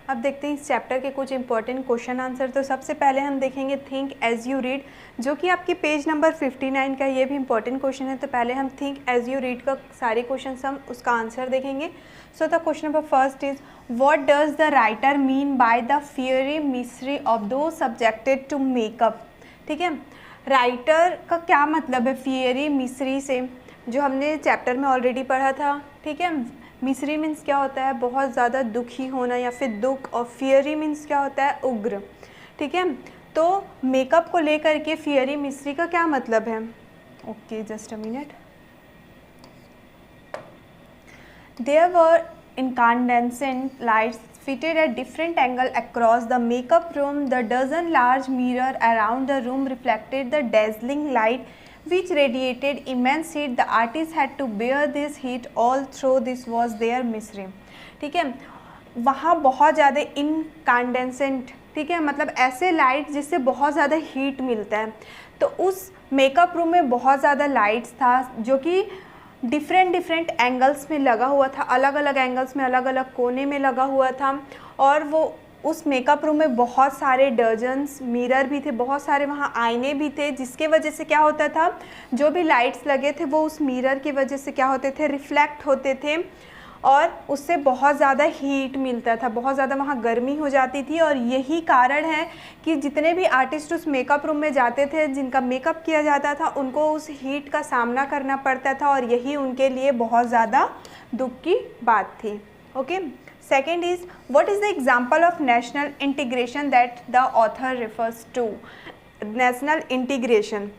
अब देखते हैं इस चैप्टर के कुछ इंपॉर्टेंट क्वेश्चन आंसर। तो सबसे पहले हम देखेंगे थिंक एज यू रीड, जो कि आपकी पेज नंबर 59 का ये भी इंपॉर्टेंट क्वेश्चन है। तो पहले हम थिंक एज यू रीड का सारे क्वेश्चन हम उसका आंसर देखेंगे। So the question number first is what does the writer mean by the fiery mystery of दो सब्जेक्टेड टू मेकअप। ठीक है, राइटर का क्या मतलब है फियरी मिस्ट्री से, जो हमने चैप्टर में ऑलरेडी पढ़ा था। ठीक है, मिस्री मीन्स क्या होता है, बहुत ज़्यादा दुखी होना या फिर दुख, और फियरी मीन्स क्या होता है, उग्र। ठीक है, तो मेकअप को लेकर के फियरी मिस्री का क्या मतलब है। Okay, just a minute. There were incandescent lights fitted at different angle across the makeup room. The dozen large mirror around the room reflected the dazzling light which radiated immense heat. The artist had to bear this heat all through. This was their misery. ठीक है, वहाँ बहुत ज़्यादा incandescent, ठीक है, मतलब ऐसे light जिससे बहुत ज़्यादा हीट मिलता है। तो उस मेकअप रूम में बहुत ज़्यादा लाइट्स था जो कि डिफरेंट एंगल्स में लगा हुआ था, अलग अलग एंगल्स में, अलग अलग कोने में लगा हुआ था। और वो उस मेकअप रूम में बहुत सारे डजन्स मिरर भी थे, बहुत सारे वहाँ आईने भी थे, जिसके वजह से क्या होता था, जो भी लाइट्स लगे थे वो उस मिरर की वजह से क्या होते थे, रिफ्लेक्ट होते थे, और उससे बहुत ज़्यादा हीट मिलता था, बहुत ज़्यादा वहाँ गर्मी हो जाती थी। और यही कारण है कि जितने भी आर्टिस्ट उस मेकअप रूम में जाते थे, जिनका मेकअप किया जाता था, उनको उस हीट का सामना करना पड़ता था, और यही उनके लिए बहुत ज़्यादा दुख की बात थी। Okay, second is what is the example of national integration that the author refers to. National integration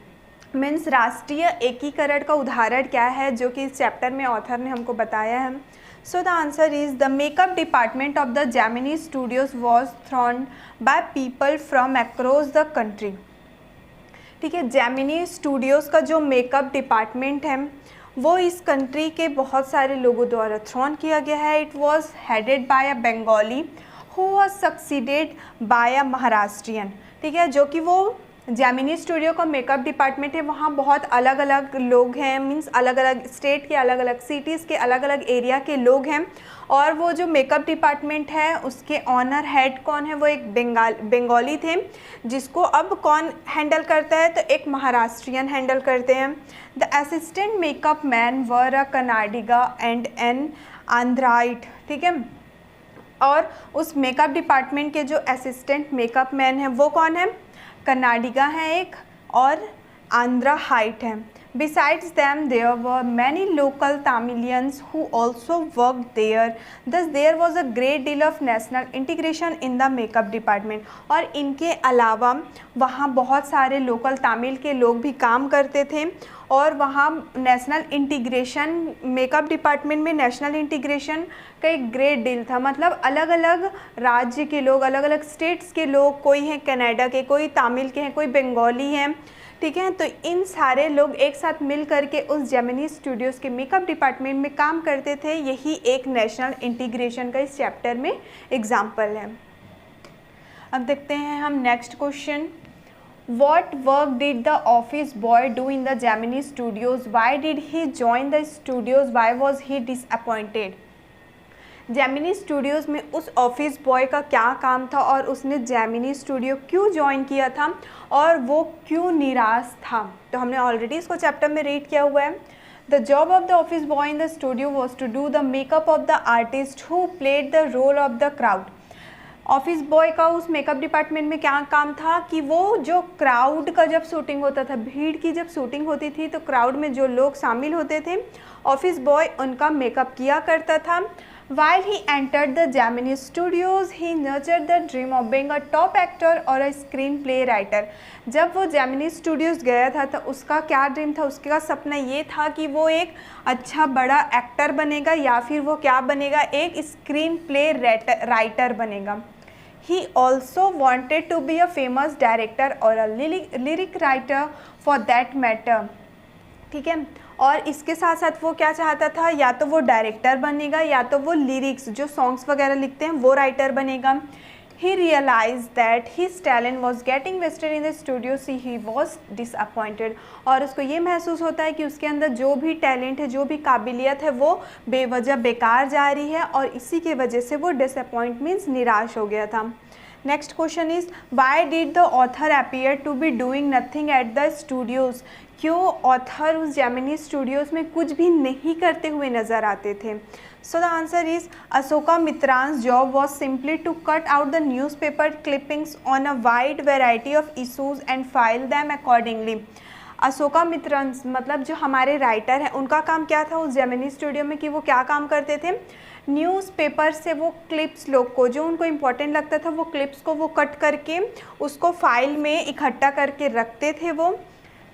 means राष्ट्रीय एकीकरण का उदाहरण क्या है, जो कि इस चैप्टर में ऑथर ने हमको बताया है। So the answer is the makeup department of the Gemini Studios was thronged by people from across the country. ठीक है, जेमिनी स्टूडियोज़ का जो मेकअप डिपार्टमेंट है वो इस कंट्री के बहुत सारे लोगों द्वारा थ्रॉन किया गया है। It was headed by a Bengali who was succeeded by a Maharashtrian. ठीक है, जो कि वो जेमिनी स्टूडियो का मेकअप डिपार्टमेंट है, वहाँ बहुत अलग अलग लोग हैं, मींस अलग अलग स्टेट के, अलग अलग सिटीज़ के, अलग अलग एरिया के लोग हैं। और वो जो मेकअप डिपार्टमेंट है उसके ऑनर हेड कौन है, वो एक बंगाली थे, जिसको अब कौन हैंडल करता है, तो एक महाराष्ट्रियन हैंडल करते हैं। The assistant makeup man were a Kannadiga and an Andhraite. ठीक है, और उस मेकअप डिपार्टमेंट के जो असिस्टेंट मेकअप मैन है वो कौन है, कर्नाडिगा है एक, और आंध्रा हाइट है। Besides them, there were many local Tamilians who also worked there. Thus, there was a great deal of national integration in the makeup department. और इनके अलावा वहाँ बहुत सारे लोकल तमिल के लोग भी काम करते थे, और वहाँ नेशनल इंटीग्रेशन, मेकअप डिपार्टमेंट में नेशनल इंटीग्रेशन का एक ग्रेट डील था। मतलब अलग अलग राज्य के लोग, अलग अलग स्टेट्स के लोग, कोई हैं कनाडा के, कोई तमिल के हैं, कोई बंगाली हैं। ठीक है, तो इन सारे लोग एक साथ मिल करके उस जेमिनी स्टूडियोज़ के मेकअप डिपार्टमेंट में काम करते थे। यही एक नेशनल इंटीग्रेशन का इस चैप्टर में एग्जाम्पल है। अब देखते हैं हम next question. What work did the office boy do in the Gemini Studios? Why did he join the studios? Why was he disappointed? Gemini studios में उस ऑफिस बॉय का क्या काम था, और उसने जेमिनी स्टूडियो क्यों ज्वाइन किया था, और वो क्यों निराश था। तो हमने ऑलरेडी इसको चैप्टर में रीड किया हुआ है। The job of the office boy in the studio was to do the makeup of the artist who played the role of the crowd. Office boy का उस मेकअप डिपार्टमेंट में क्या काम था कि वो जो क्राउड का जब शूटिंग होता था, भीड़ की जब शूटिंग होती थी, तो क्राउड में जो लोग शामिल होते थे, ऑफिस बॉय उनका मेकअप किया करता था। While he entered the Gemini Studios, he nurtured the dream of being a top actor or a screenplay writer. जब वो जेमिनी स्टूडियोज़ गया था तो उसका क्या ड्रीम था, उसका सपना ये था कि वो एक अच्छा बड़ा एक्टर बनेगा, या फिर वो क्या बनेगा, एक स्क्रीन प्ले राइटर बनेगा। He also wanted to be a famous director or a lyric writer for that matter. ठीक है, और इसके साथ साथ वो क्या चाहता था, या तो वो डायरेक्टर बनेगा, या तो वो लिरिक्स जो सॉन्ग्स वगैरह लिखते हैं वो राइटर बनेगा। he realized that his talent was getting wasted in the studio, so he was disappointed. और उसको ये महसूस होता है कि उसके अंदर जो भी टैलेंट है, जो भी काबिलियत है, वो बेवजह बेकार जा रही है और इसी के वजह से वो डिसअपॉइंट मीन्स निराश हो गया था. Next question is why did the author appear to be doing nothing at the studios. क्यों ऑथर उस जेमिनी स्टूडियोज़ में कुछ भी नहीं करते हुए नज़र आते थे. So the answer is Ashoka Mitran's job was simply to cut out the newspaper clippings on a wide variety of issues and file them accordingly. Ashoka Mitran मतलब जो हमारे राइटर हैं, उनका काम क्या था उस जेमिनी स्टूडियो में कि वो क्या काम करते थे, न्यूज़पेपर से वो क्लिप्स लोग को जो उनको इम्पोर्टेंट लगता था वो क्लिप्स को वो कट करके उसको फाइल में इकट्ठा करके रखते थे. वो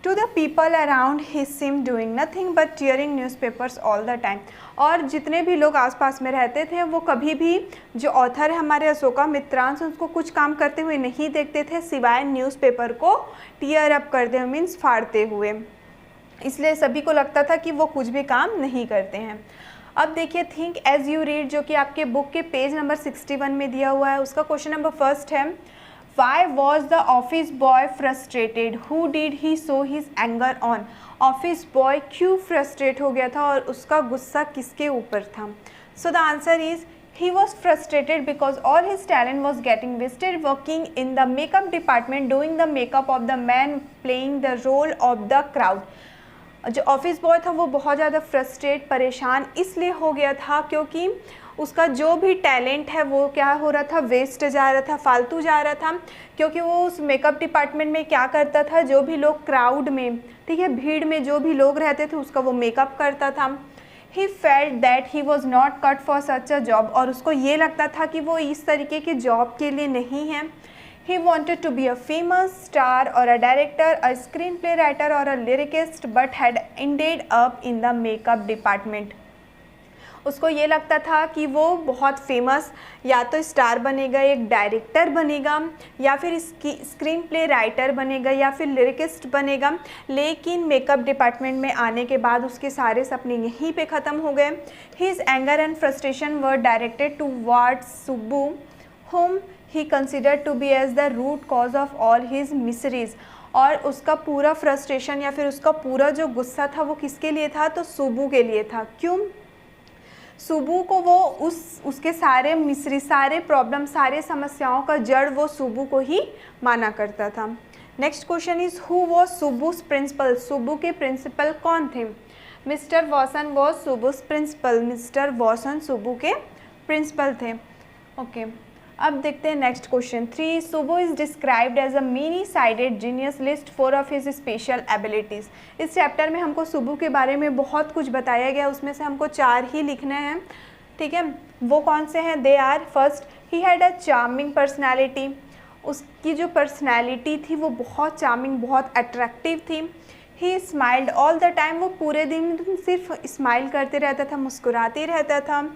To the people around he seemed doing nothing but tearing newspapers all the time. और जितने भी लोग आसपास में रहते थे वो कभी भी जो ऑथर है हमारे अशोका मित्रांश उसको कुछ काम करते हुए नहीं देखते थे सिवाय न्यूज़पेपर को टीयर अप करते हुए मीन्स फाड़ते हुए. इसलिए सभी को लगता था कि वो कुछ भी काम नहीं करते हैं. अब देखिए थिंक एज यू रीड जो कि आपके बुक के पेज नंबर 61 में दिया हुआ है. उसका क्वेश्चन नंबर फर्स्ट है Why was the office boy frustrated? Who did he show his anger on? Office boy क्यों फ्रस्ट्रेट हो गया था और उसका गुस्सा किसके ऊपर था. So the answer is he was frustrated because all his talent was getting wasted working in the makeup department doing the makeup of the man playing the role of the crowd. जो office boy था वो बहुत ज़्यादा frustrate परेशान इसलिए हो गया था क्योंकि उसका जो भी टैलेंट है वो क्या हो रहा था, वेस्ट जा रहा था, फालतू जा रहा था. क्योंकि वो उस मेकअप डिपार्टमेंट में क्या करता था, जो भी लोग क्राउड में, ठीक है, भीड़ में जो भी लोग रहते थे उसका वो मेकअप करता था. He felt that he was not cut for such a job. और उसको ये लगता था कि वो इस तरीके की जॉब के लिए नहीं है. He wanted to be a famous star or a director, a screenplay writer or a lyricist, but had ended up in the makeup department. उसको ये लगता था कि वो बहुत फेमस या तो स्टार बनेगा, एक डायरेक्टर बनेगा या फिर स्क्रीन प्ले राइटर बनेगा या फिर लिरिकिस्ट बनेगा. लेकिन मेकअप डिपार्टमेंट में आने के बाद उसके सारे सपने यहीं पे ख़त्म हो गए. His anger and frustration were directed towards Subbu, whom he considered to be as the root cause of all his miseries. और उसका पूरा फ्रस्ट्रेशन या फिर उसका पूरा जो गुस्सा था वो किसके लिए था, तो सुबू के लिए था. क्यों? सुबू को वो उसके सारे मिसरी, सारे प्रॉब्लम, सारे समस्याओं का जड़ वो सुबू को ही माना करता था. Next question is who was Subbu's principal. Subbu के प्रिंसिपल कौन थे. Mister Vasan was Subbu's principal. Mister Vasan Subbu के प्रिंसिपल थे. ओके अब देखते हैं next question 3. Subbu is described as a many sided genius list 4 of his special abilities. इस चैप्टर में हमको सुबू के बारे में बहुत कुछ बताया गया, उसमें से हमको 4 ही लिखने हैं. ठीक है, वो कौन से हैं. They are first, he had a charming personality. उसकी जो पर्सनैलिटी थी वो बहुत चार्मिंग, बहुत अट्रैक्टिव थी. ही स्माइल्ड ऑल द टाइम. वो पूरे दिन सिर्फ स्माइल करते रहता था, मुस्कुराते रहता था.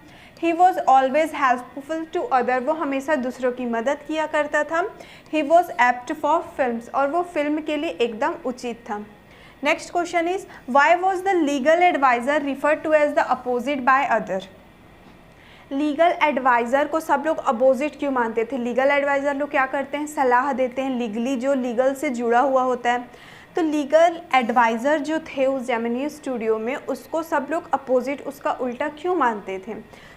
He was always helpful to other. वो हमेशा दूसरों की मदद किया करता था. He was apt for films. और वो फिल्म के लिए एकदम उचित था. Next question is why was the legal adviser refer to as the opposite by other. Legal adviser को सब लोग अपोजिट क्यों मानते थे. लीगल एडवाइज़र लोग क्या करते हैं, सलाह देते हैं, लीगली जो लीगल से जुड़ा हुआ होता है. तो लीगल एडवाइज़र जो थे उस जेमिनी स्टूडियो में उसको सब लोग अपोजिट, उसका उल्टा क्यों मानते थे.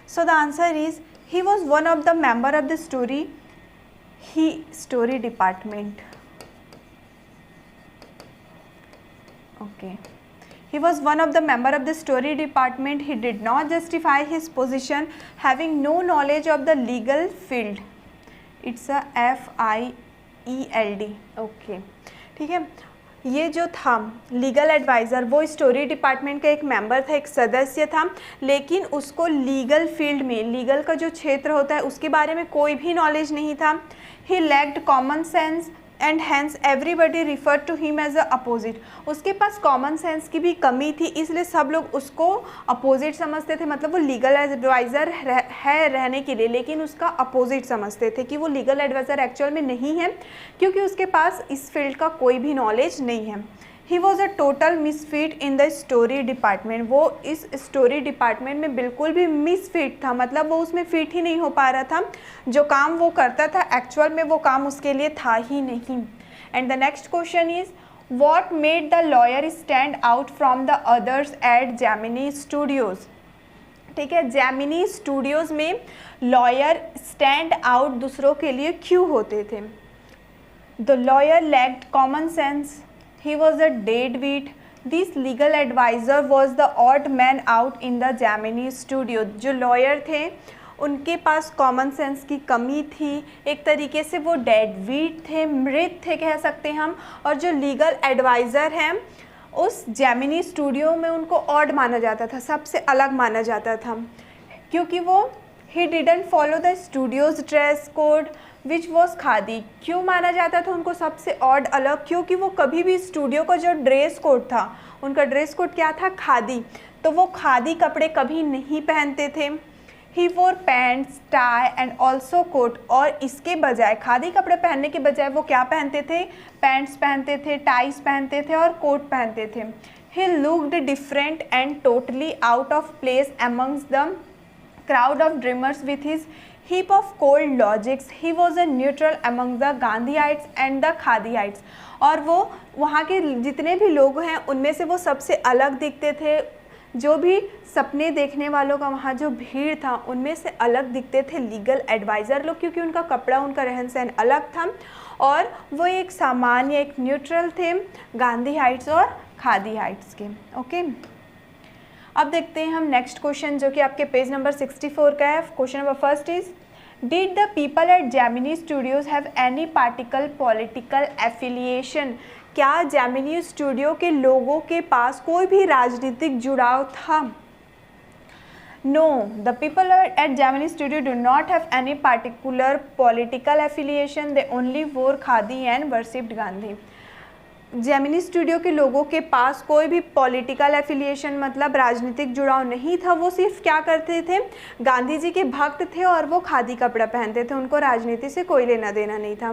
सो the answer is he was one of the member of the story department. Okay, he was one of the member of the story department. He did not justify his position having no knowledge of the legal field. It's a FIELD. Okay ठीक है, ये जो था legal adviser वो story department का एक member था, एक सदस्य था, लेकिन उसको लीगल फील्ड में, लीगल का जो क्षेत्र होता है उसके बारे में कोई भी नॉलेज नहीं था. He lacked common sense and hence everybody refer to him as a opposite. उसके पास कॉमन सेंस की भी कमी थी, इसलिए सब लोग उसको अपोजिट समझते थे. मतलब वो लीगल एडवाइज़र है रहने के लिए, लेकिन उसका अपोजिट समझते थे कि वो लीगल एडवाइज़र एक्चुअल में नहीं है क्योंकि उसके पास इस फील्ड का कोई भी नॉलेज नहीं है. He was a total misfit in the story department, वो इस स्टोरी डिपार्टमेंट में बिल्कुल भी मिसफिट था, मतलब वो उसमें फिट ही नहीं हो पा रहा था, जो काम वो करता था एक्चुअल में वो काम उसके लिए था ही नहीं। And the next question is what made the lawyer stand out from the others eight Gemini Studios. ठीक है, जेमिनी स्टूडियोज़ में लॉयर स्टैंड आउट दूसरों के लिए क्यों होते थे। The lawyer lacked common sense, he was a deadbeat, this legal advisor was the odd man out in the Gemini studio। जो लॉयर थे उनके पास कॉमन सेंस की कमी थी, एक तरीके से वो डेडवीट थे, मृत थे कह सकते हैं हम, और जो लीगल एडवाइज़र हैं उस जेमिनी स्टूडियो में उनको ऑड माना जाता था, सबसे अलग माना जाता था, क्योंकि वो he didn't follow the Studios dress code which was khadi. क्यों माना जाता था उनको सबसे ऑड अलग, क्योंकि वो कभी भी स्टूडियो का जो ड्रेस कोड था, उनका ड्रेस कोड क्या था, खादी, तो वो खादी कपड़े कभी नहीं पहनते थे। He wore pants tie and also coat, और इसके बजाय खादी कपड़े पहनने के बजाय वो क्या पहनते थे, पैंट्स पहनते थे, टाइज पहनते थे और कोट पहनते थे। He looked different and totally out of place amongst the crowd of dreamers with his heap of cold logics। He was a neutral among the Gandhiites and the Khadiites। और वो वहाँ के जितने भी लोग हैं उनमें से वो सबसे अलग दिखते थे, जो भी सपने देखने वालों का वहाँ जो भीड़ था उनमें से अलग दिखते थे लीगल एडवाइज़र लोग, क्योंकि उनका कपड़ा, उनका रहन सहन अलग था, और वो एक सामान्य, एक न्यूट्रल थे गांधीहाइट्स और खादीहाइट्स के। ओके, अब देखते हैं हम नेक्स्ट क्वेश्चन जो कि आपके पेज नंबर 64 का है। Question number first is did the people at Gemini studios have any particle political affiliation. क्या जेमिनी स्टूडियो के लोगों के पास कोई भी राजनीतिक जुड़ाव था। No, the people at Gemini studio do not have any particular political affiliation, they only wore khadi and worshipped Gandhi. Gemini studio के लोगों के पास कोई भी पॉलिटिकल एफिलिएशन मतलब राजनीतिक जुड़ाव नहीं था, वो सिर्फ क्या करते थे, गांधी जी के भक्त थे और वो खादी कपड़ा पहनते थे, उनको राजनीति से कोई लेना देना नहीं था।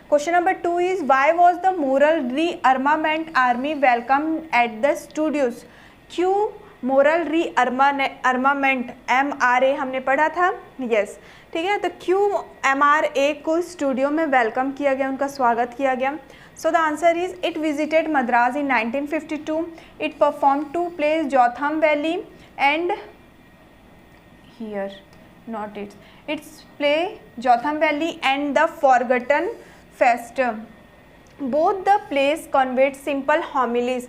Question number 2 is why was the moral rearmament army welcome at the studios. क्यों मोरल रीअर्मामेंट MRA हमने पढ़ा था, यस, ठीक है, तो क्यों MRA को स्टूडियो में वेलकम किया गया, उनका स्वागत किया गया। So the answer is it visited Madras in 1952. It performed 2 plays, Jotham Valley and here, not its play Jotham Valley and the Forgotten Fester. Both the plays conveyed simple homilies.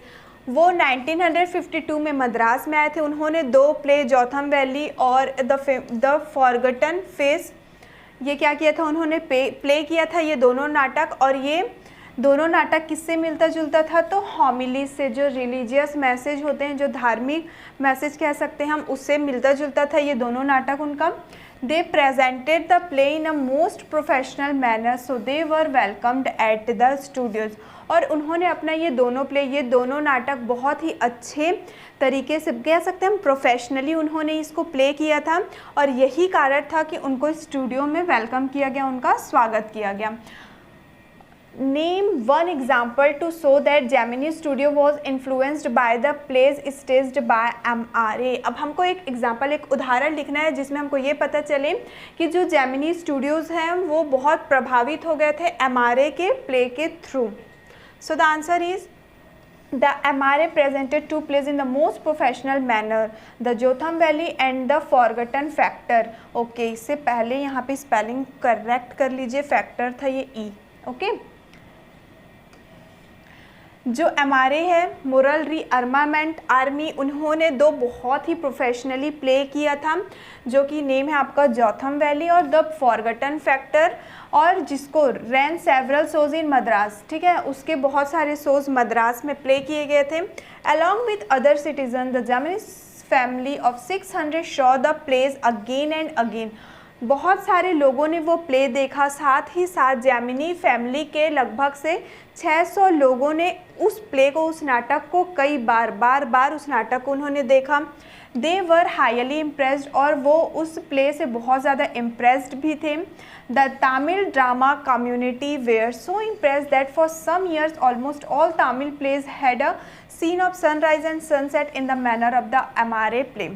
वो 1952 में मद्रास में आए थे, उन्होंने 2 प्ले जॉथम वैली और the forgotten face, ये क्या किया था, उन्होंने प्ले किया था ये दोनों नाटक, और ये दोनों नाटक किससे मिलता जुलता था, तो हॉमिलीज से, जो रिलीजियस मैसेज होते हैं, जो धार्मिक मैसेज कह सकते हैं हम, उससे मिलता जुलता था ये दोनों नाटक उनका। They presented the play in a most professional manner, so they were welcomed at the studios. और उन्होंने अपना ये दोनों प्ले, ये दोनों नाटक बहुत ही अच्छे तरीके से कह सकते हैं हम, प्रोफेशनली उन्होंने इसको प्ले किया था, और यही कारण था कि उनको स्टूडियो में वेलकम किया गया, उनका स्वागत किया गया। Name one example to show that Gemini Studio was influenced by the plays staged by MRA। अब हमको एक एग्जाम्पल, एक उदाहरण लिखना है जिसमें हमको ये पता चले कि जो जेमिनी स्टूडियोज़ हैं वो बहुत प्रभावित हो गए थे MRA के प्ले के through. So the answer is the MRA presented 2 plays in the most professional manner, the Jotham Valley and the Forgotten Factor। Okay, इससे पहले यहाँ पे स्पेलिंग करेक्ट कर लीजिए, फैक्टर था ये E। ओके, जो MRA है, मोरल रीअर्मामेंट आर्मी, उन्होंने 2 बहुत ही प्रोफेशनली प्ले किया था, जो कि नेम है आपका जॉथम वैली और द फॉरगटन फैक्टर, और जिसको रैन सेवरल शोज इन मद्रास, ठीक है, उसके बहुत सारे शोज मद्रास में प्ले किए गए थे। Along with other citizen the Gemini family of 600 show the plays again and again. बहुत सारे लोगों ने वो प्ले देखा, साथ ही साथ जेमिनी फैमिली के लगभग से 600 लोगों ने उस प्ले को, उस नाटक को कई बार उस नाटक को उन्होंने देखा। दे वर हाईली इम्प्रेस्ड, और वो उस प्ले से बहुत ज़्यादा इम्प्रेस्ड भी थे। The Tamil drama community were so impressed that for some years almost all Tamil plays had a scene of sunrise and sunset in the manner of the अमारे प्ले।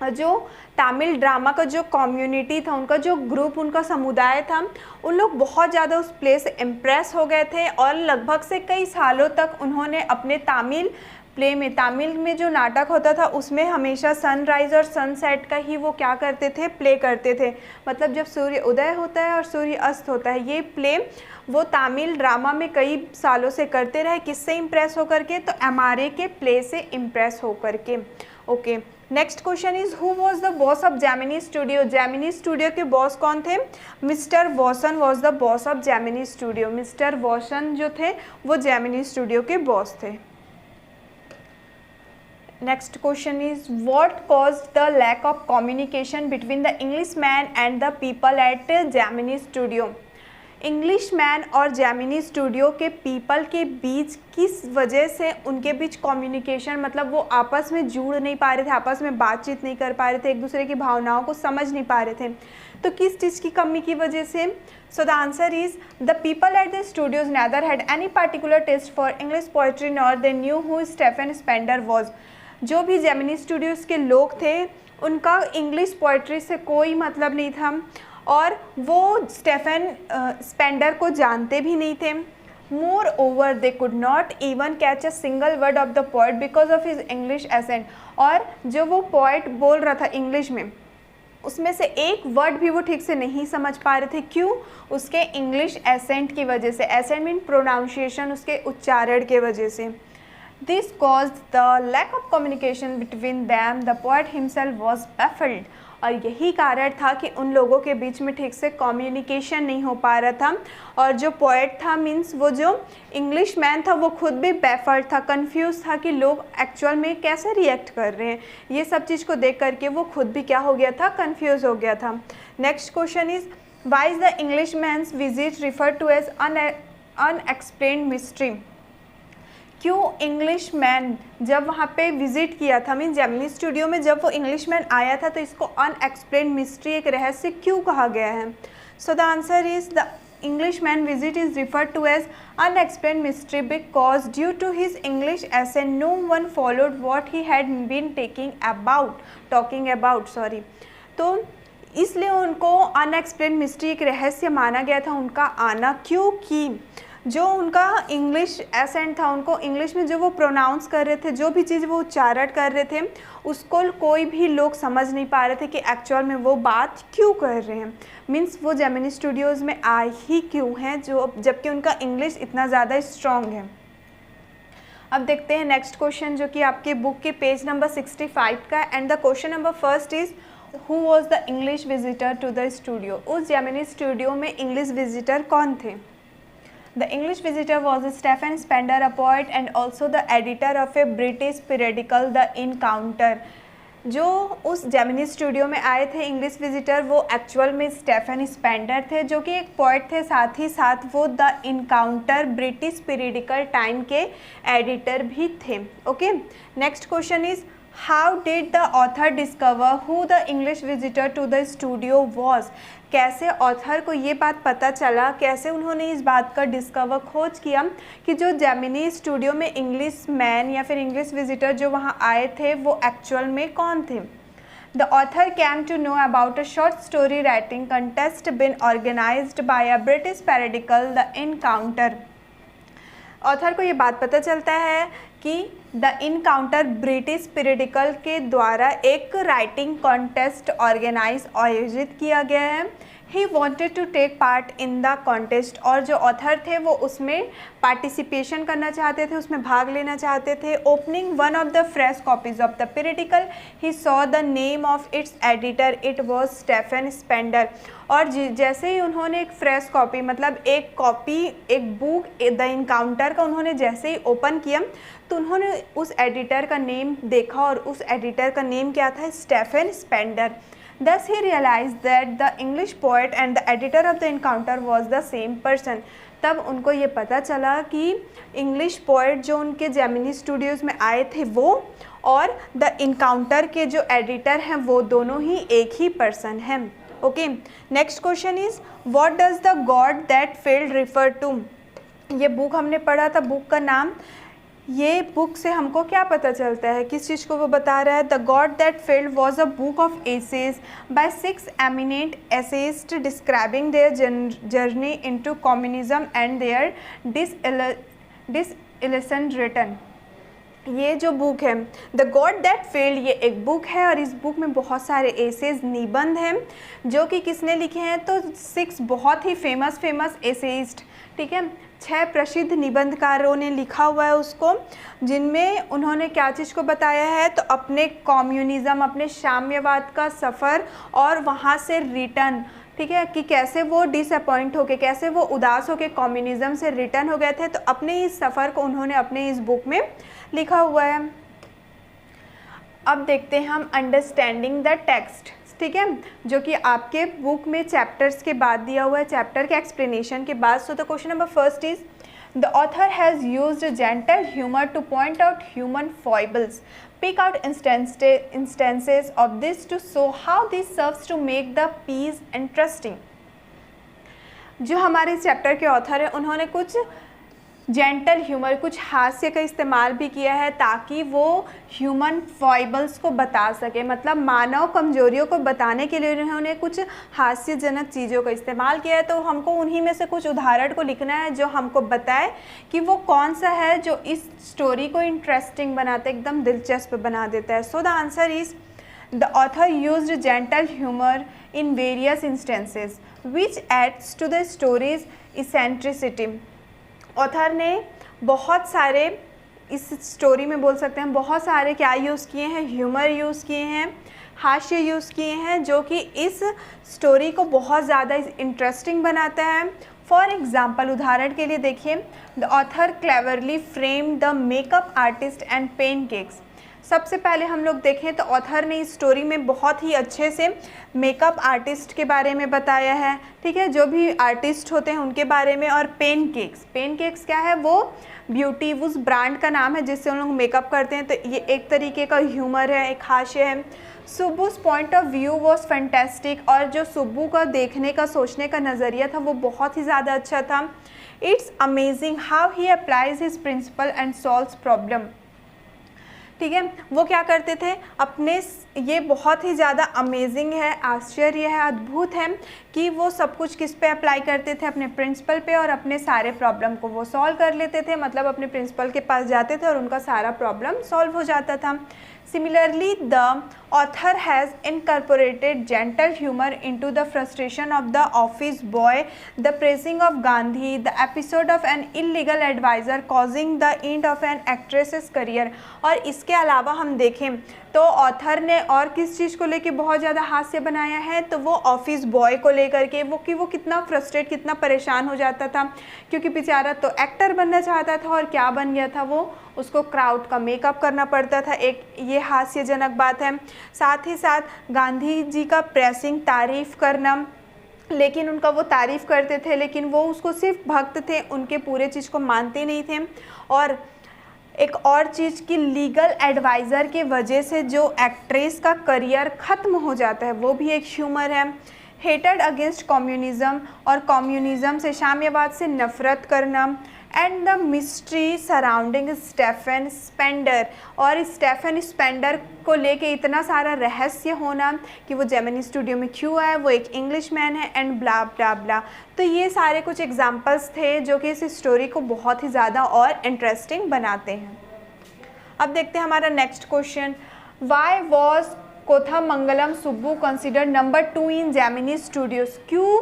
जो तमिल ड्रामा का जो कम्युनिटी था, उनका जो ग्रुप, उनका समुदाय था, उन लोग बहुत ज़्यादा उस प्ले से इम्प्रेस हो गए थे और लगभग से कई सालों तक उन्होंने अपने तमिल प्ले में, तमिल में जो नाटक होता था उसमें हमेशा सनराइज़ और सनसेट का ही वो क्या करते थे, प्ले करते थे। मतलब जब सूर्य उदय होता है और सूर्य अस्त होता है, ये प्ले वो तमिल ड्रामा में कई सालों से करते रहे। किससे इम्प्रेस होकर के? तो एमआरए के प्ले से इम्प्रेस होकर के। Okay, next question is who was the boss of Gemini studio? Gemini studio के बॉस कौन थे? Mister Vasan was the boss of Gemini studio. Mister Vasan जो थे वो जेमिनी स्टूडियो के बॉस थे। Next question is what caused the lack of communication between the Englishman and the people at Gemini studio? Englishman और Gemini studio के people के बीच किस वजह से उनके बीच कम्युनिकेशन, मतलब वो आपस में जुड़ नहीं पा रहे थे, आपस में बातचीत नहीं कर पा रहे थे, एक दूसरे की भावनाओं को समझ नहीं पा रहे थे, तो किस चीज़ की कमी की वजह से? So the answer is the people at the studios neither had any particular taste for English poetry nor they knew who Stephen Spender was. जो भी जेमिनी स्टूडियोज़ के लोग थे उनका इंग्लिश पोएट्री से कोई मतलब नहीं था और वो स्टेफन स्पेंडर को जानते भी नहीं थे। Moreover they could not even catch a single word of the poet because of his English accent. और जो वो पोएट बोल रहा था इंग्लिश में, उसमें से एक वर्ड भी वो ठीक से नहीं समझ पा रहे थे। क्यों? उसके इंग्लिश एसेंट की वजह से। एसेंट मीन प्रोनाउंसिएशन, उसके उच्चारण के वजह से। This caused the lack of communication between them. The poet himself was baffled. और यही कारण था कि उन लोगों के बीच में ठीक से कम्युनिकेशन नहीं हो पा रहा था। और जो पोएट था, मीन्स वो जो इंग्लिश मैन था, वो खुद भी बैफल्ड था, कंफ्यूज था कि लोग एक्चुअल में कैसे रिएक्ट कर रहे हैं। ये सब चीज़ को देख करके वो खुद भी क्या हो गया था, कंफ्यूज हो गया था। Next question is why is the Englishman's visit refer to as unexplained mystery? क्यों इंग्लिश मैन जब वहाँ पे विजिट किया था, मीन जेमिनी स्टूडियो में जब वो इंग्लिश मैन आया था, तो इसको अनएक्सप्लेन्ड मिस्ट्री, एक रहस्य क्यों कहा गया है? So the answer is the Englishman visit is referred to as unexplained mystery because due to his English accent no one followed what he had been talking about sorry. तो इसलिए उनको unexplained mystery, एक रहस्य माना गया था उनका आना। क्योंकि जो उनका इंग्लिश एसेंट था, उनको इंग्लिश में जो वो प्रोनाउंस कर रहे थे, जो भी चीज़ वो उच्चारण कर रहे थे, उसको कोई भी लोग समझ नहीं पा रहे थे कि एक्चुअल में वो बात क्यों कर रहे हैं। मीन्स वो जेमिनी स्टूडियोज़ में आए ही क्यों हैं, जो जबकि उनका इंग्लिश इतना ज़्यादा स्ट्रॉन्ग है। अब देखते हैं नेक्स्ट क्वेश्चन, जो कि आपके बुक के पेज नंबर 65 का। And the question number first is who was the English visitor to the studio? उस जेमिनी स्टूडियो में इंग्लिश विजिटर कौन थे? The English visitor was Stephen Spender, a poet and also the editor of a British periodical, The Encounter. जो उस Gemini studio में आए थे English visitor, वो एक्चुअल में स्टेफन स्पेंडर थे, जो कि एक पोएट थे, साथ ही साथ वो the encounter British periodical time के एडिटर भी थे। Okay, next question is how did the author discover who the English visitor to the studio was? कैसे ऑथर को ये बात पता चला, कैसे उन्होंने इस बात का डिस्कवर, खोज किया कि जो जेमिनी स्टूडियो में इंग्लिश मैन या फिर इंग्लिश विजिटर जो वहाँ आए थे, वो एक्चुअल में कौन थे? The author came to know about a short story writing contest been organized by a British periodical, The Encounter. Author को ये बात पता चलता है कि द इनकाउंटर ब्रिटिश पीरियडिकल के द्वारा एक राइटिंग कॉन्टेस्ट आयोजित किया गया है। He wanted to take part in the contest, और जो ऑथर थे वो उसमें पार्टिसिपेशन करना चाहते थे, उसमें भाग लेना चाहते थे। Opening one of the fresh copies of the periodical he saw the name of its editor, it was Stephen Spender. और जैसे ही उन्होंने एक फ्रेश कॉपी, मतलब एक कॉपी, एक बुक द इनकाउंटर का उन्होंने जैसे ही ओपन किया, तो उन्होंने उस एडिटर का नेम देखा, और उस एडिटर का नेम क्या था? Stephen Spender. Thus he realized that the English poet and the editor of the Encounter was the same person. तब उनको ये पता चला कि इंग्लिश पोएट जो उनके जेमिनी स्टूडियोज़ में आए थे वो और द इनकाउंटर के जो एडिटर हैं वो दोनों ही एक ही पर्सन हैं. Okay, next question is what does the God that failed refer to. ये बुक हमने पढ़ा था, बुक का नाम. ये बुक से हमको क्या पता चलता है, किस चीज़ को वो बता रहा है. The God that failed was a book of essays by 6 eminent essayist describing their journey into communism and their disillusion written. ये जो बुक है द गॉड दैट फेल्ड, ये एक बुक है और इस बुक में बहुत सारे एसेज निबंध हैं जो कि किसने लिखे हैं, तो 6 बहुत ही फेमस एसेइस्ट, ठीक है, 6 प्रसिद्ध निबंधकारों ने लिखा हुआ है उसको, जिनमें उन्होंने क्या चीज़ को बताया है, तो अपने कम्युनिज़म, अपने साम्यवाद का सफ़र और वहाँ से रिटर्न, ठीक है, कि कैसे वो डिसअपॉइंट होके, कैसे वो उदास होके कम्युनिज़म से रिटर्न हो गए थे. तो अपने इस सफ़र को उन्होंने अपने इस बुक में लिखा हुआ है. अब देखते हैं हम अंडरस्टैंडिंग द टेक्स्ट, ठीक है, जो कि आपके बुक में चैप्टर्स के बाद दिया हुआ है, चैप्टर के एक्सप्लेनेशन के बाद. So the question number first is the author has used gentle humour two point out human फॉइबल्स. Pick out instances of this to show how this serves to make the piece interesting. जो हमारे इस chapter के author है उन्होंने कुछ gentle humour, कुछ हास्य का इस्तेमाल भी किया है ताकि वो ह्यूमन फॉइबल्स को बता सके, मतलब मानव कमजोरियों को बताने के लिए उन्होंने कुछ हास्यजनक चीज़ों का इस्तेमाल किया है. तो हमको उन्हीं में से कुछ उदाहरण को लिखना है जो हमको बताए कि वो कौन सा है जो इस स्टोरी को इंटरेस्टिंग बनाता है, एकदम दिलचस्प बना देता है. So the answer is the author used gentle humour in various instances which adds to the story's eccentricity. Author ने बहुत सारे, इस स्टोरी में बोल सकते हैं बहुत सारे क्या यूज़ किए हैं, ह्यूमर यूज़ किए हैं, हास्य यूज़ किए हैं, जो कि इस स्टोरी को बहुत ज़्यादा इंटरेस्टिंग बनाता है. फॉर एग्ज़ाम्पल, उदाहरण के लिए देखिए, the author cleverly frame the makeup artist and pancakes. सबसे पहले हम लोग देखें तो ऑथर ने इस स्टोरी में बहुत ही अच्छे से मेकअप आर्टिस्ट के बारे में बताया है, ठीक है, जो भी आर्टिस्ट होते हैं उनके बारे में. और पेन केक्स क्या है, वो ब्यूटी उस ब्रांड का नाम है जिससे उन लोग मेकअप करते हैं. तो ये एक तरीके का ह्यूमर है, एक हास्य है. Subbu's point of view was fantastic, और जो सुब्बू का देखने का, सोचने का नज़रिया था वो बहुत ही ज़्यादा अच्छा था. It's amazing how he applies his principle and solves problem. ठीक है, वो क्या करते थे अपने, ये बहुत ही ज़्यादा अमेजिंग है, आश्चर्य है, अद्भुत है कि वो सब कुछ किस पे अप्लाई करते थे, अपने प्रिंसिपल पे, और अपने सारे प्रॉब्लम को वो सॉल्व कर लेते थे. मतलब अपने प्रिंसिपल के पास जाते थे और उनका सारा प्रॉब्लम सॉल्व हो जाता था. Similarly, the author has incorporated gentle humor into the frustration of the office boy, the praising of Gandhi, the episode of an illegal advisor causing the end of an actress's career. और इसके अलावा हम देखें तो author ने और किस चीज़ को लेके बहुत ज़्यादा हास्य बनाया है, तो वो ऑफिस बॉय को लेकर के, वो कितना फ्रस्ट्रेट, कितना परेशान हो जाता था क्योंकि बेचारा तो एक्टर बनना चाहता था और क्या बन गया था वो, उसको क्राउड का मेकअप करना पड़ता था. एक ये हास्यजनक बात है. साथ ही साथ गांधी जी का प्रेसिंग तारीफ़ करना, लेकिन उनका वो तारीफ़ करते थे लेकिन वो उसको सिर्फ भक्त थे, उनके पूरे चीज़ को मानते नहीं थे. और एक और चीज़ की लीगल एडवाइज़र के वजह से जो एक्ट्रेस का करियर ख़त्म हो जाता है, वो भी एक ह्यूमर है. हेटेड अगेंस्ट कम्युनिज़म, और कम्युनिज़म से, साम्यवाद से नफ़रत करना. And the mystery surrounding Stephen Spender, और स्टेफन स्पेंडर को लेके इतना सारा रहस्य होना कि वो जेमिनी स्टूडियो में क्यों आया, वो एक इंग्लिश मैन है, एंड ब्ला ब्ला ब्ला. तो ये सारे कुछ एग्जांपल्स थे जो कि इस स्टोरी को बहुत ही ज़्यादा और इंटरेस्टिंग बनाते हैं. अब देखते हैं हमारा next question. Why was Kothamangalam Subbu considered number 2 in Gemini studios. क्यों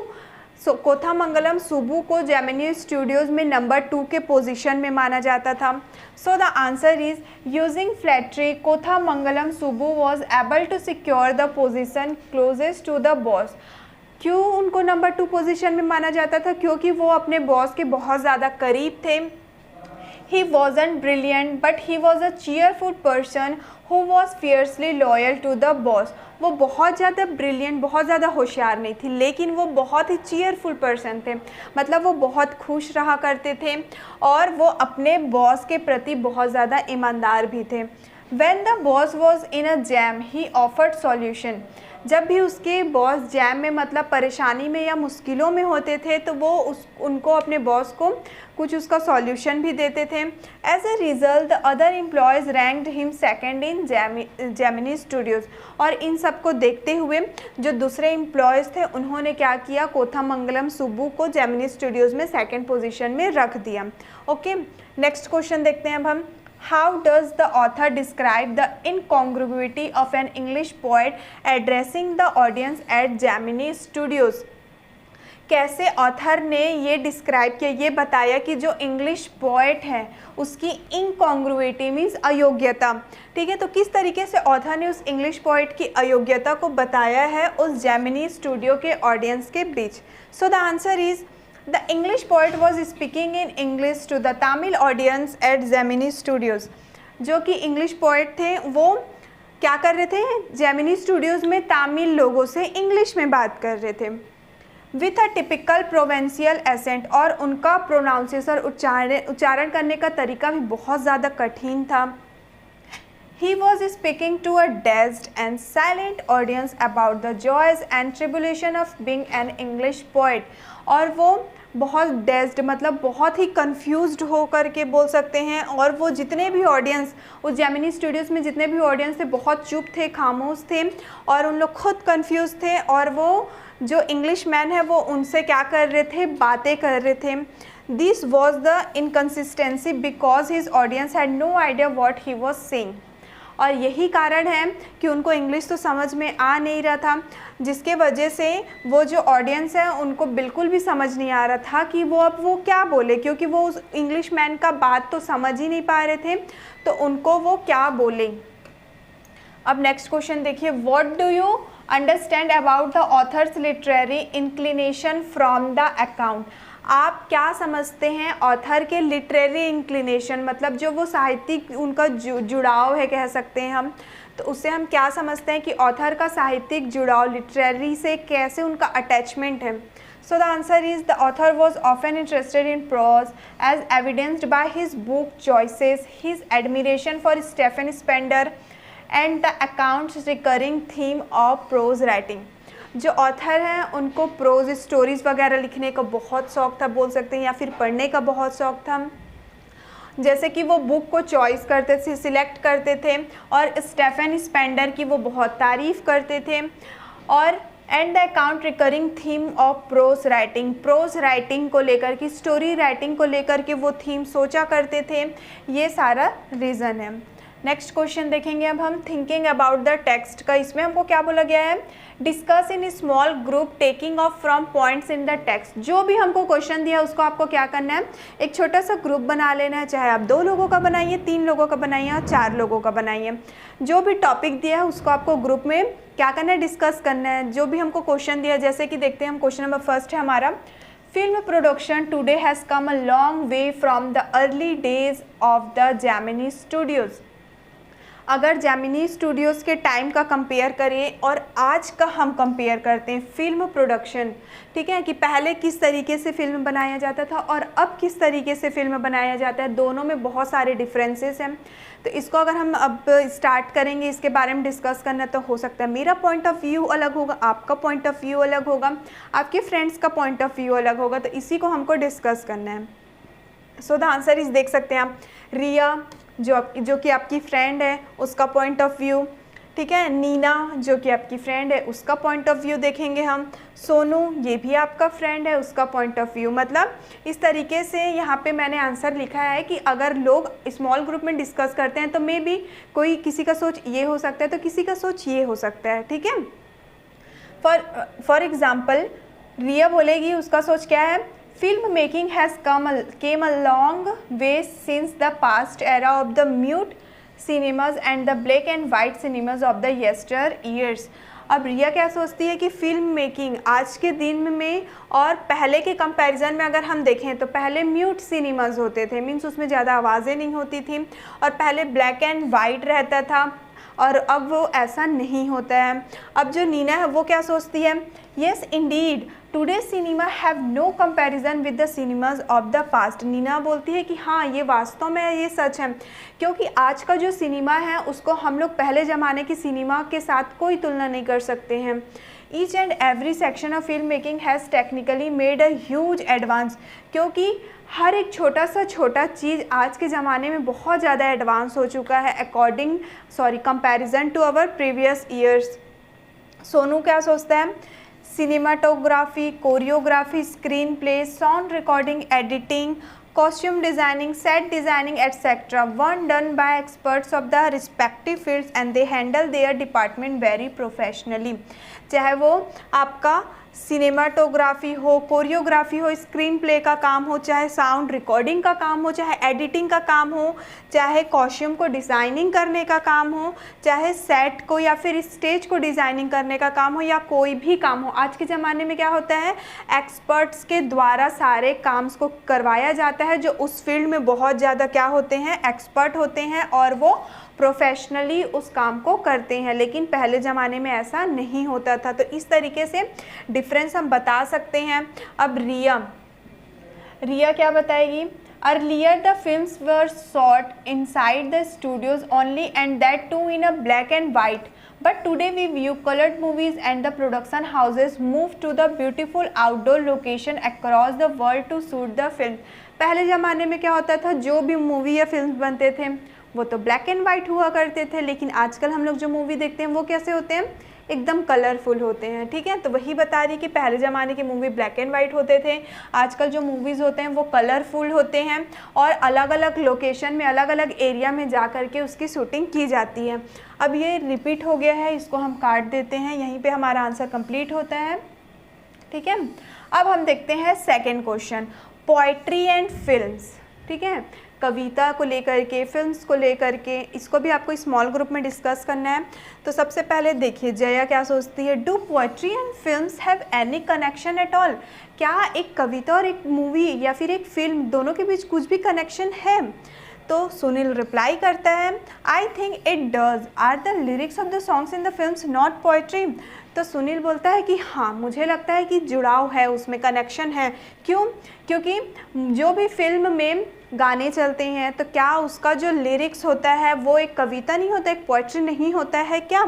कोथामंगलम सुब्बू को जेमिनी स्टूडियोज़ में नंबर 2 के पोजीशन में माना जाता था. So the answer is using flattery Kothamangalam Subbu was able to secure the position closest to the boss. क्यों उनको नंबर 2 पोजीशन में माना जाता था? क्योंकि वो अपने बॉस के बहुत ज़्यादा करीब थे. He wasn't brilliant, but he was a cheerful person who was fiercely loyal to the boss. वो बहुत ज़्यादा ब्रिलियंट, बहुत ज़्यादा होशियार नहीं थी, लेकिन वो बहुत ही चीयरफुल पर्सन थे, मतलब वो बहुत खुश रहा करते थे और वो अपने बॉस के प्रति बहुत ज़्यादा ईमानदार भी थे. When the boss was in a jam, he offered solution. जब भी उसके बॉस जैम में, मतलब परेशानी में या मुश्किलों में होते थे, तो वो उनको, अपने बॉस को कुछ उसका सॉल्यूशन भी देते थे. As a result the other employees ranked him second in Gemini Studios. और इन सब को देखते हुए जो दूसरे एम्प्लॉयज़ थे उन्होंने क्या किया, कोथामंगलम सुब्बू को जेमिनी स्टूडियोज़ में सेकंड पोजीशन में रख दिया. ओके, नेक्स्ट क्वेश्चन देखते हैं अब हम. How does the author describe the incongruity of an English poet addressing the audience at Gemini Studios? कैसे ऑथर ने ये डिस्क्राइब किया, ये बताया कि जो इंग्लिश पोएट है उसकी इनकॉन्ग्रुइटी मीन्स अयोग्यता. ठीक है, तो किस तरीके से ऑथर ने उस इंग्लिश पोएट की अयोग्यता को बताया है उस जेमिनी स्टूडियो के ऑडियंस के बीच. So the answer is The English poet was speaking in English to the Tamil audience at Gemini Studios. जो कि इंग्लिश पोएट थे वो क्या कर रहे थे, जेमिनी स्टूडियोज़ में तामिल लोगों से इंग्लिश में बात कर रहे थे. With a typical provincial accent, और उनका प्रोनाउंसिएशन, उच्चारण करने का तरीका भी बहुत ज़्यादा कठिन था. He was speaking to a dazed and silent audience about the joys and tribulation of being an English poet. और वो बहुत डेज्ड, मतलब बहुत ही कंफ्यूज्ड हो करके बोल सकते हैं. और वो जितने भी ऑडियंस उस जेमिनी स्टूडियोज़ में जितने भी ऑडियंस थे बहुत चुप थे, खामोश थे और उन लोग खुद कंफ्यूज थे. और वो जो इंग्लिश मैन है वो उनसे क्या कर रहे थे, बातें कर रहे थे. This was the inconsistency because his audience had no idea what he was saying. और यही कारण है कि उनको इंग्लिश तो समझ में आ नहीं रहा था, जिसके वजह से वो जो ऑडियंस है उनको बिल्कुल भी समझ नहीं आ रहा था कि वो अब वो क्या बोले, क्योंकि वो उस इंग्लिश मैन का बात तो समझ ही नहीं पा रहे थे, तो उनको वो क्या बोले. अब नेक्स्ट क्वेश्चन देखिए. What do you understand about the author's literary inclination from the account? आप क्या समझते हैं ऑथर के लिटरेरी इंक्लिनेशन, मतलब जो वो साहित्यिक उनका जुड़ाव है कह सकते हैं हम, तो उससे हम क्या समझते हैं कि ऑथर का साहित्यिक जुड़ाव लिटरेरी से कैसे उनका अटैचमेंट है. So the answer is the author was often interested in prose as evidenced by his book choices, his admiration for Stephen Spender and the accounts recurring theme of prose writing. जो author हैं उनको pros stories वगैरह लिखने का बहुत शौक़ था बोल सकते हैं, या फिर पढ़ने का बहुत शौक़ था. जैसे कि वो बुक को चॉइस करते थे, सिलेक्ट करते थे, और स्टेफन स्पेंडर की वो बहुत तारीफ़ करते थे. और and the account recurring theme of prose writing, pros writing को लेकर की, स्टोरी राइटिंग को लेकर के वो थीम सोचा करते थे. ये सारा रीज़न है. नेक्स्ट क्वेश्चन देखेंगे अब हम. थिंकिंग अबाउट द टेक्स्ट का इसमें हमको क्या बोला गया है, discuss in small group taking of from points in the text. जो भी हमको क्वेश्चन दिया उसको आपको क्या करना है, एक छोटा सा ग्रुप बना लेना है, चाहे आप 2 लोगों का बनाइए, 3 लोगों का बनाइए और 4 लोगों का बनाइए. जो भी टॉपिक दिया है उसको आपको ग्रुप में क्या करना है, डिस्कस करना है. जो भी हमको क्वेश्चन दिया, जैसे कि देखते हैं हम, क्वेश्चन नंबर फर्स्ट है हमारा, film production today has come a long way from the early days of the Gemini Studios. अगर जेमिनी स्टूडियोज़ के टाइम का कंपेयर करें और आज का हम कंपेयर करते हैं फिल्म प्रोडक्शन, ठीक है, कि पहले किस तरीके से फिल्म बनाया जाता था और अब किस तरीके से फिल्म बनाया जाता है, दोनों में बहुत सारे डिफरेंसेस हैं. तो इसको अगर हम अब स्टार्ट करेंगे इसके बारे में डिस्कस करना, तो हो सकता है मेरा पॉइंट ऑफ व्यू अलग होगा, आपका पॉइंट ऑफ व्यू अलग होगा, आपके फ्रेंड्स का पॉइंट ऑफ व्यू अलग होगा. तो इसी को हमको डिस्कस करना है. सो द आंसर इज, देख सकते हैं आप, रिया जो कि आपकी फ्रेंड है उसका पॉइंट ऑफ व्यू, ठीक है, नीना जो कि आपकी फ्रेंड है उसका पॉइंट ऑफ व्यू देखेंगे हम, सोनू ये भी आपका फ्रेंड है उसका पॉइंट ऑफ व्यू. मतलब इस तरीके से यहाँ पे मैंने आंसर लिखा है कि अगर लोग स्मॉल ग्रुप में डिस्कस करते हैं तो मे बी कोई किसी का सोच ये हो सकता है तो किसी का सोच ये हो सकता है. ठीक है, फॉर एग्ज़ाम्पल रिया बोलेगी, उसका सोच क्या है, film making has came a long way since the past era of the mute cinemas and the black and white cinemas of the yester years. अब रिया क्या सोचती है कि फिल्म मेकिंग आज के दिन में और पहले के कंपैरिजन में अगर हम देखें तो पहले म्यूट सिनेमाज होते थे, मीन्स उसमें ज़्यादा आवाज़ें नहीं होती थी और पहले ब्लैक एंड वाइट रहता था और अब वो ऐसा नहीं होता है। अब जो नीना है वो क्या सोचती है, yes indeed today cinema have no comparison with the cinemas of the past. Nina बोलती है कि हाँ ये वास्तव में ये सच है, क्योंकि आज का जो सिनेमा है उसको हम लोग पहले ज़माने की सिनेमा के साथ कोई तुलना नहीं कर सकते हैं। Each and every section of film making has technically made a huge advance, क्योंकि हर एक छोटा सा छोटा चीज़ आज के ज़माने में बहुत ज़्यादा एडवांस हो चुका है comparison to our previous years. Sonu क्या सोचता है, cinematography, choreography, screen play, sound recording, editing, costume designing, set designing, etc. one done by experts of the respective fields and they handle their department very professionally। चाहे वो आपका cinematography हो, choreography हो, screen play का काम हो, चाहे sound recording का काम हो, चाहे एडिटिंग का काम हो, चाहे कॉस्ट्यूम को डिज़ाइनिंग करने का काम हो, चाहे सेट को या फिर स्टेज को डिज़ाइनिंग करने का काम हो, या कोई भी काम हो। आज के ज़माने में क्या होता है, एक्सपर्ट्स के द्वारा सारे काम्स को करवाया जाता है जो उस फील्ड में बहुत ज़्यादा क्या होते हैं, एक्सपर्ट होते हैं और वो प्रोफेशनली उस काम को करते हैं। लेकिन पहले ज़माने में ऐसा नहीं होता था, तो इस तरीके से डिफरेंस हम बता सकते हैं। अब रिया क्या बताएगी, earlier the films were shot inside the studios only and that too in a black and white, but today we view colored movies and the production houses move to the beautiful outdoor location across the world to shoot the film। पहले ज़माने में क्या होता था, जो भी movie या film बनते थे वो तो ब्लैक एंड वाइट हुआ करते थे, लेकिन आजकल हम लोग जो मूवी देखते हैं वो कैसे होते हैं, एकदम कलरफुल होते हैं। ठीक है, तो वही बता रही कि पहले ज़माने की मूवी ब्लैक एंड वाइट होते थे, आजकल जो मूवीज़ होते हैं वो कलरफुल होते हैं और अलग अलग लोकेशन में, अलग अलग एरिया में जा कर के उसकी शूटिंग की जाती है। अब ये रिपीट हो गया है, इसको हम काट देते हैं, यहीं पे हमारा आंसर कंप्लीट होता है। ठीक है, अब हम देखते हैं second question, poetry and films. ठीक है, कविता को लेकर के, फिल्म्स को लेकर के, इसको भी आपको स्मॉल ग्रुप में डिस्कस करना है। तो सबसे पहले देखिए जया क्या सोचती है, do poetry and films have any connection at all. क्या एक कविता और एक मूवी या फिर एक फिल्म दोनों के बीच कुछ भी कनेक्शन है? तो सुनील रिप्लाई करता है, I think it does, are the lyrics of the songs in the films not poetry. तो सुनील बोलता है कि हाँ मुझे लगता है कि जुड़ाव है, उसमें कनेक्शन है। क्यों? क्योंकि जो भी फिल्म में गाने चलते हैं तो क्या उसका जो लिरिक्स होता है वो एक कविता नहीं होता, एक पोइट्री नहीं होता है क्या?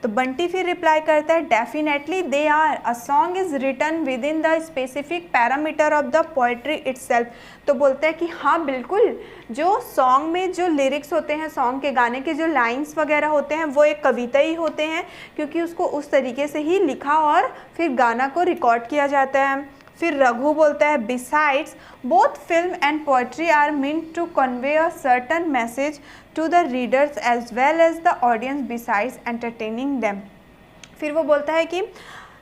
तो बंटी फिर रिप्लाई करता है, definitely they are, a song is written within the specific parameter of the poetry itself. तो बोलते हैं कि हाँ बिल्कुल, जो सॉन्ग में जो लिरिक्स होते हैं, सॉन्ग के गाने के जो लाइंस वगैरह होते हैं वो एक कविता ही होते हैं, क्योंकि उसको उस तरीके से ही लिखा और फिर गाना को रिकॉर्ड किया जाता है। फिर रघु बोलता है, besides both film and poetry are meant to convey a certain message to the readers as well as the audience besides entertaining them. फिर वो बोलता है कि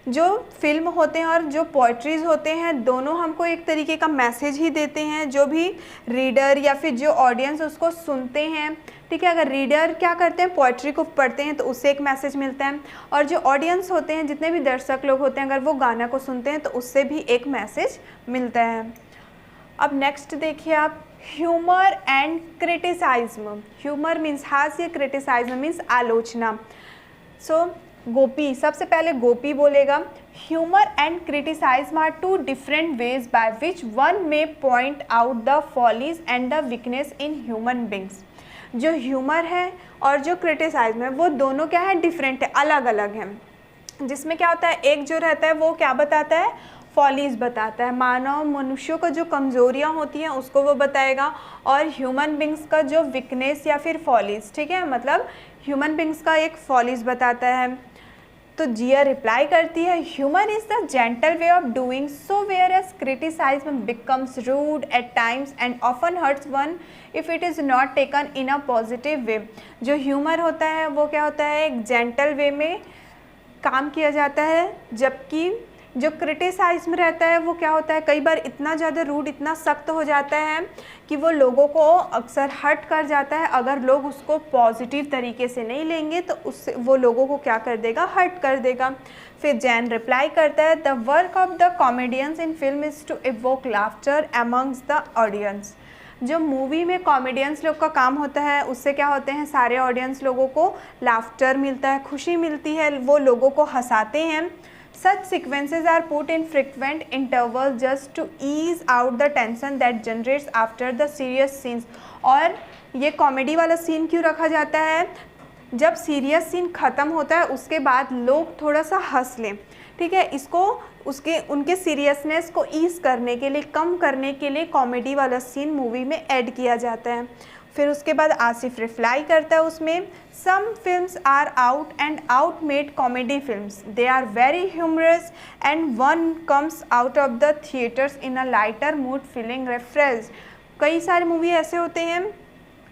जो फिल्म होते हैं और जो पोइट्रीज़ होते हैं दोनों हमको एक तरीके का मैसेज ही देते हैं। जो भी रीडर या फिर जो ऑडियंस उसको सुनते हैं, ठीक है, अगर रीडर क्या करते हैं, पोइट्री को पढ़ते हैं तो उससे एक मैसेज मिलता है, और जो ऑडियंस होते हैं, जितने भी दर्शक लोग होते हैं, अगर वो गाना को सुनते हैं तो उससे भी एक मैसेज मिलता है। अब नेक्स्ट देखिए आप, ह्यूमर एंड क्रिटिसाइज्म। ह्यूमर मीन्स हास्य, क्रिटिसाइज्म मीन्स आलोचना। सो गोपी, सबसे पहले गोपी बोलेगा, humour and criticism are two different ways by which one may point out the follies and the weakness in human beings. जो ह्यूमर है और जो क्रिटिसाइज्म है वो दोनों क्या है, डिफरेंट है, अलग अलग हैं। जिसमें क्या होता है, एक जो रहता है वो क्या बताता है, फॉलीज बताता है, मानव मनुष्यों को जो कमज़ोरियाँ होती हैं उसको वो बताएगा, और ह्यूमन बींग्स का जो वीकनेस या फिर फॉलीज, ठीक है, मतलब ह्यूमन बींग्स का एक फॉलीज बताता है। तो जिया रिप्लाई करती है, humour is the gentle way of doing so whereas criticism becomes rude at times and often hurts one if it is not taken in a positive way. जो humour होता है वो क्या होता है, एक जेंटल वे में काम किया जाता है, जबकि जो क्रिटिसाइज में रहता है वो क्या होता है, कई बार इतना ज़्यादा रूड, इतना सख्त हो जाता है कि वो लोगों को अक्सर हर्ट कर जाता है। अगर लोग उसको पॉजिटिव तरीके से नहीं लेंगे तो उससे वो लोगों को क्या कर देगा, हर्ट कर देगा। फिर जैन रिप्लाई करता है, the work of the comedians in film is to evoke laughter amongst the audience. जो मूवी में कॉमेडियंस लोग का काम होता है उससे क्या होते हैं, सारे ऑडियंस लोगों को लाफ्टर मिलता है, खुशी मिलती है, वो लोगों को हंसाते हैं। Such sequences are put in frequent intervals just to ease out the tension that generates after the serious scenes। और ये कॉमेडी वाला सीन क्यों रखा जाता है, जब सीरियस सीन ख़त्म होता है उसके बाद लोग थोड़ा सा हंस लें, ठीक है। इसको उनके सीरियसनेस को ईज करने के लिए, कम करने के लिए कॉमेडी वाला सीन मूवी में ऐड किया जाता है। फिर उसके बाद आसिफ रिप्लाई करता है उसमें, some films are out and out made comedy films, they are very humorous and one comes out of the theatres in a lighter mood feeling refresh. कई सारे मूवी ऐसे होते हैं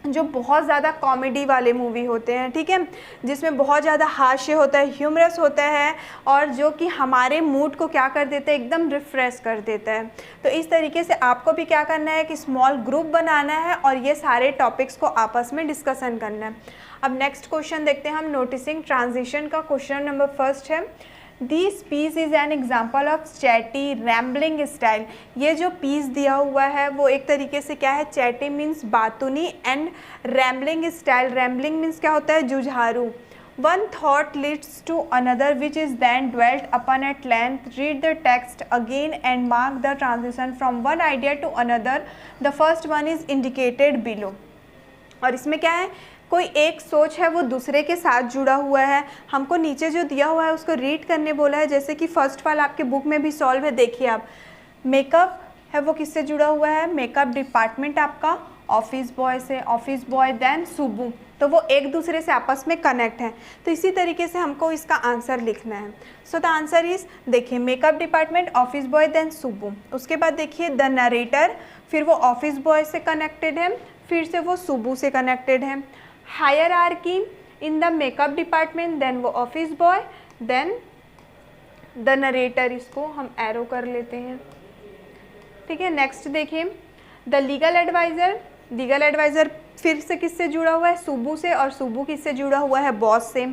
जो बहुत ज़्यादा कॉमेडी वाले मूवी होते हैं, ठीक है, जिसमें बहुत ज़्यादा हास्य होता है, ह्यूमरस होता है, और जो कि हमारे मूड को क्या कर देता है, एकदम रिफ़्रेश कर देता है। तो इस तरीके से आपको भी क्या करना है कि स्मॉल ग्रुप बनाना है और ये सारे टॉपिक्स को आपस में डिस्कशन करना है। अब नेक्स्ट क्वेश्चन देखते हैं हम, नोटिसिंग ट्रांजिशन का क्वेश्चन नंबर फर्स्ट है, this piece is an example of chatty rambling style. ये जो पीस दिया हुआ है वो एक तरीके से क्या है, चैटी मीन्स बातूनी and rambling style, rambling means क्या होता है, जुझारू। One thought leads to another which is then dwelt upon at length, read the text again and mark the transition from one idea to another, the first one is indicated below। और इसमें क्या है, कोई एक सोच है वो दूसरे के साथ जुड़ा हुआ है, हमको नीचे जो दिया हुआ है उसको रीड करने बोला है। जैसे कि फर्स्ट वाला आपके बुक में भी सॉल्व है, देखिए आप, मेकअप है वो किससे जुड़ा हुआ है, मेकअप डिपार्टमेंट आपका ऑफिस बॉय से, ऑफिस बॉय देन सुबू, तो वो एक दूसरे से आपस में कनेक्ट हैं। तो इसी तरीके से हमको इसका आंसर लिखना है। सो द आंसर इज, देखिए makeup department, office boy then Subbu. उसके बाद देखिए द नरेटर, फिर वो ऑफिस बॉय से कनेक्टेड है, फिर से वो सुबू से कनेक्टेड है। Hierarchy in the makeup department, then वो office boy, then the narrator, इसको हम एरो कर लेते हैं, ठीक है। नेक्स्ट देखिए the legal adviser, legal adviser फिर से किससे जुड़ा हुआ है, सुबू से, और सुबू किससे जुड़ा हुआ है, बॉस से।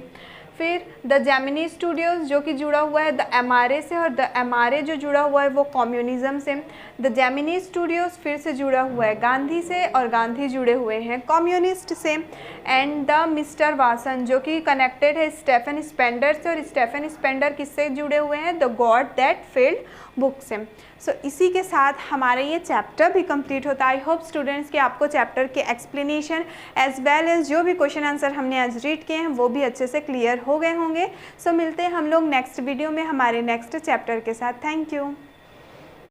फिर द जेमिनी स्टूडियोज़ जो कि जुड़ा हुआ है द एमआरए से, और द एमआरए जो जुड़ा हुआ है वो कम्युनिज्म से। द जेमिनी स्टूडियोज़ फिर से जुड़ा हुआ है गांधी से, और गांधी जुड़े हुए हैं कम्युनिस्ट से। एंड द मिस्टर वासन जो कि कनेक्टेड है स्टेफन स्पेंडर से, और स्टेफन स्पेंडर किससे जुड़े हुए हैं, the God that failed book से। सो इसी के साथ हमारा ये चैप्टर भी कंप्लीट होता है। आई होप स्टूडेंट्स कि आपको चैप्टर के एक्सप्लेनेशन एज वेल एज जो भी क्वेश्चन आंसर हमने आज रीड किए हैं वो भी अच्छे से क्लियर हो गए होंगे। सो मिलते हैं हम लोग नेक्स्ट वीडियो में हमारे नेक्स्ट चैप्टर के साथ। Thank you.